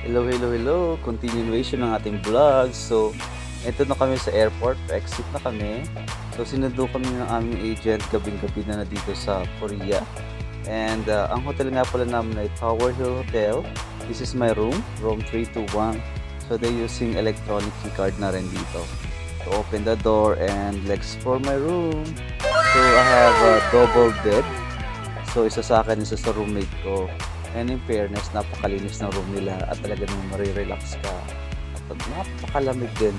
Hello, hello, hello! Continuation ng ating vlog. So, eto na kami sa airport. Exit na kami. So, sinundo kami ng aming agent gabing-gabi na dito sa Korea. And ang hotel nga pala namin ay Tower Hill Hotel. This is my room, room 321. So, they're using electronic key card na rin dito. So, open the door and let's explore my room. So, I have a double bed. So, isa sa akin, isa sa roommate ko. And in fairness, napakalinis ng room nila at talaga naman marirelax ka. At napakalamig din.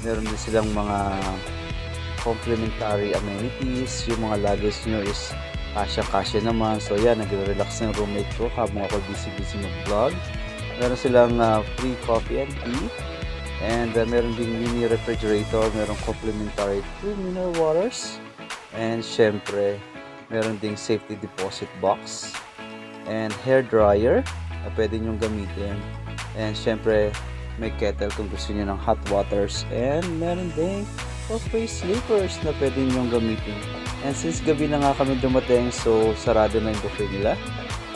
Meron din silang mga complimentary amenities. Yung mga luggage nyo is kasya-kasya naman. So yan, nagre-relax ng roommate ko habang ako busy-busy mag-vlog. Meron silang free coffee and tea. And meron ding mini refrigerator. Meron complimentary 2 mineral waters. And syempre, meron ding safety deposit box. And hair dryer na pwede nyong gamitin. And syempre, may kettle kung gusto niyo ng hot waters. And meron din coffee slippers na pwede nyong gamitin. And since gabi na nga kami dumating, so sarado na yung buffet nila.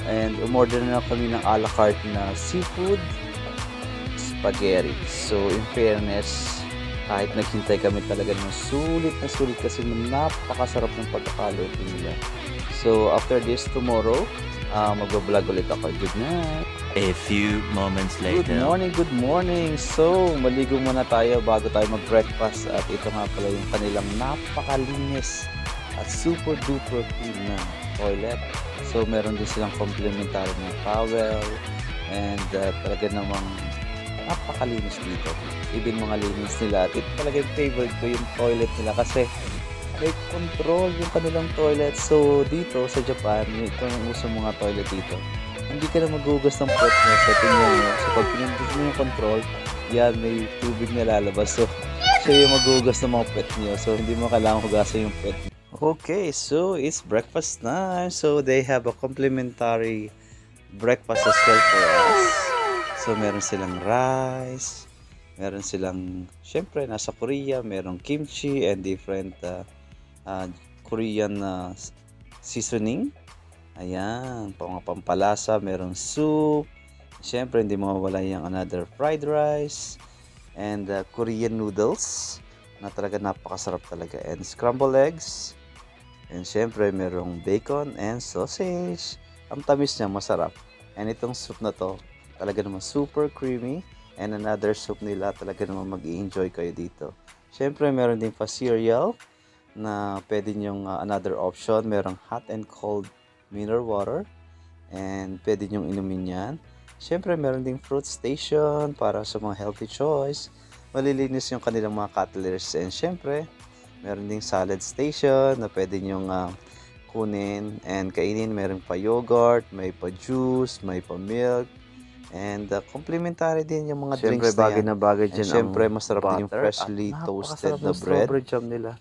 And umorder na kami ng a la carte na seafood spaghetti. So in fairness, kahit naghintay kami talaga ng sulit na sulit kasi napakasarap ng pagkakaluto nila. So after this, tomorrow, magbablog ulit ako. Good night. A few moments later. Good morning. So, maligo muna tayo bago tayo mag-breakfast. At ito nga pala yung kanilang napakalinis at super duper clean na toilet. So, meron din silang complimentary na towel. And talaga namang napakalinis dito. Even mga linis nila. At ito talaga yung favorite ko, yung toilet nila. Kasi may control yung kanilang toilet. So dito sa Japan, ito ang uso mga toilet dito. Hindi ka na maghugas ng puwet mo. So tingnan nyo. So pag pinindot mo yung control, yan may tubig na lalabas. So siya yung maghugas ng mga puwet nyo. So hindi mo kailangan hugasan yung puwet nyo. Okay, so it's breakfast time. So they have a complimentary breakfast as well for us. So meron silang rice. Meron silang, syempre nasa Korea, merong kimchi and different Korean seasoning. Ayan, pampalasa, merong soup. Siyempre, hindi mawawala yung another fried rice. And Korean noodles na talaga napakasarap talaga. And scrambled eggs. And siyempre, merong bacon and sausage. Ang tamis niya, masarap. And itong soup na to, talaga naman super creamy. And another soup nila, talaga naman mag-i-enjoy kayo dito. Siyempre, meron din pa cereal na pwede nyong another option. Merong hot and cold mineral water and pwede nyong inumin yan. Siyempre meron ding fruit station para sa mga healthy choice. Malilinis yung kanilang mga cutleries. And siyempre meron ding salad station na pwede nyong kunin and kainin. Meron pa yogurt, may pa juice, may pa milk. And complimentary din yung mga drinks na yan. Bagay dyan. Siyempre masarap din yung freshly toasted na bread. Strawberry jam nila.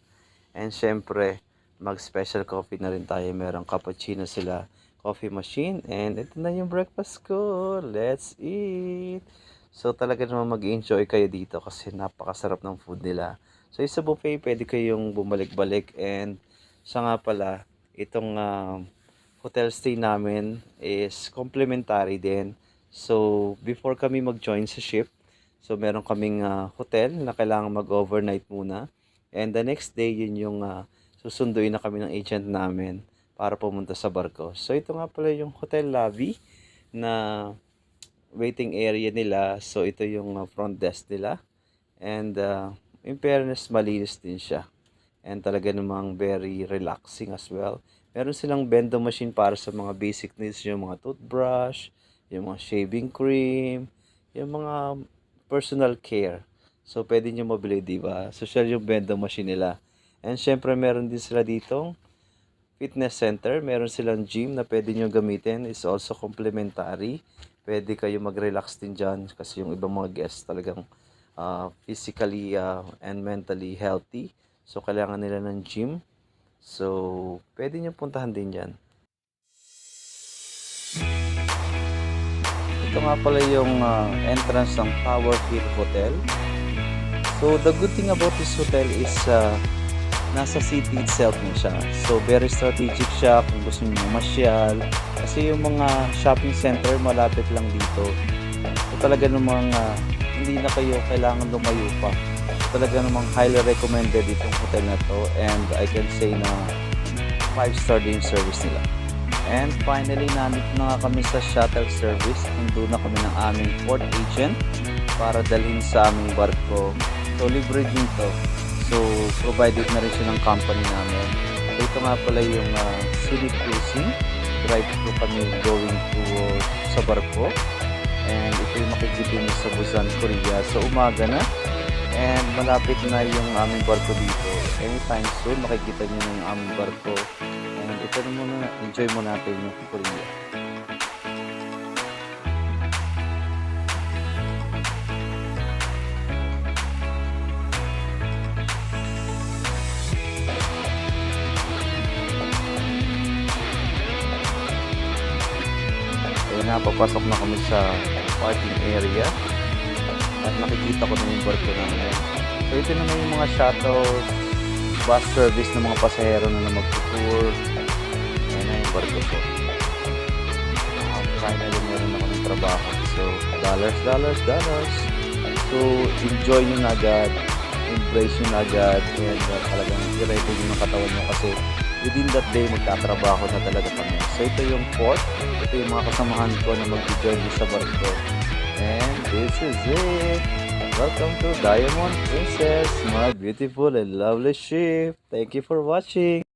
And syempre, mag-special coffee na rin tayo. Merong cappuccino sila, coffee machine. And ito na yung breakfast ko. Let's eat! So talaga naman mag-enjoy kayo dito kasi napakasarap ng food nila. So sa buffet, pwede kayong bumalik-balik. And siya nga pala, itong hotel stay namin is complimentary din. So before kami mag-join sa ship, so meron kaming hotel na kailangan mag-overnight muna. And the next day, yun yung susunduin na kami ng agent namin para pumunta sa barko. So ito nga pala yung hotel lobby na waiting area nila. So ito yung front desk nila. And in fairness, malinis din siya. And talaga namang very relaxing as well. Meron silang bendo machine para sa mga basic needs, yung mga toothbrush, yung mga shaving cream, yung mga personal care. So, pwede nyo mabili, diba? Social yung vending machine nila. And syempre, meron din sila ditong fitness center. Meron silang gym na pwede nyo gamitin. It's also complimentary. Pwede kayo mag-relax din dyan kasi yung ibang mga guests talagang physically and mentally healthy. So, kailangan nila ng gym. So, pwede nyo puntahan din dyan. Ito nga pala yung entrance ng Tower Hill Hotel. So the good thing about this hotel is nasa city itself na siya. So very strategic siya kung gusto niyo masyal. Kasi yung mga shopping center malapit lang dito. Ito talaga namang hindi na kayo kailangan lumayo pa. Talaga namang highly recommended itong hotel na to, and I can say na 5-star din yung service nila. And finally, nandito na nga kami sa shuttle service. Nandun na kami ng aming port agent para dalhin sa aming barko. So libre din to. So provided na rin siya ng company namin. So ito nga pala yung city cruising. Drive through kami going to sa barko. And ito yung makikita nyo sa Busan, Korea. So umaga na. And malapit na yung aming barko dito. Anytime soon, makikita nyo na yung aming barko. And ito na muna, enjoy mo natin yung Korea. Ayun na, papasok na kami sa parking area. At nakikita ko na yung barko namin. So ito naman yung mga shuttle bus service ng mga pasahero na mag-tour. Ayan na yung barko ko. Finally meron na kaming trabaho. So dollars. So enjoy nyo na agad. Embrace nyo na agad. And talagang i-ready nyo ng katawan nyo kasi within that day magtatrabaho na talaga kami. So ito yung port. Ito yung mga kasamahan ko na mag-join sa barko. And this is it. Welcome to Diamond Princess, my beautiful and lovely ship. Thank you for watching.